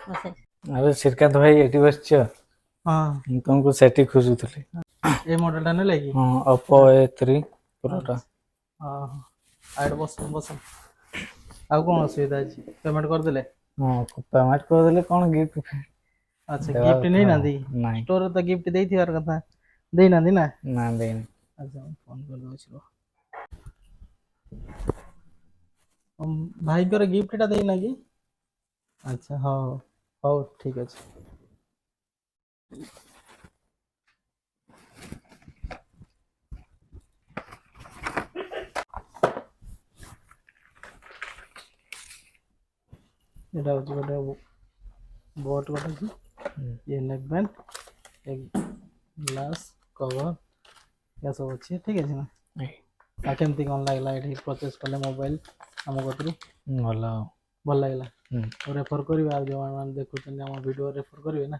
बसे अरे श्रीकांत भाई एटी बस हाँ तुमको सेटी खोजुथली ए मॉडल टा नहीं कि हाँ ओप्पो A3 प्रोटा हाँ आइड बस बस ଆଉ କ'ଣ ଅସୁବିଧା ଅଛି ପେମେଣ୍ଟ କରିଦେଲେ हाँ पेमेंट कर देले कौन गिफ्ट ଆଚ୍ଛା ଦେବା ଗିଫ୍ଟ କଥା ନେଇନାହାନ୍ତି ନାଇଁ ଷ୍ଟୋରରେ ତ ଗିଫ୍ଟ ଦେଇଥିବାର କଥା ଦେଇନାହାନ୍ତି ନା ନା ଦେଇନି ଆଚ୍ଛା ମୁଁ ଫୋନ୍ କରିଦେଉଛି ରୁହ ଭାଇଙ୍କର ଗିଫ୍ଟଟା ଦେଇନା କି ଆଚ୍ଛା ହଉ ହଉ ଠିକ୍ ଅଛି এটা হচ্ছে ଗୋଟେ ବୋଟ୍ ଗୋଟେ ଅଛି ये नेक बैंड एक ग्लास कवर या सब अच्छी ठीक है ना କେମିତି କ'ଣ ଲାଗିଲା ଏଠି ପରଚେସ୍ କଲେ ମୋବାଇଲ ଆମ କତିରୁ ଭଲ ଭଲ ଲାଗିଲା ରେଫର କରିବେ ଆଉ ଯେଉଁମାନେ ଦେଖୁଛନ୍ତି ଆମ ଭିଡ଼ିଓ ରେଫର କରିବେ ନା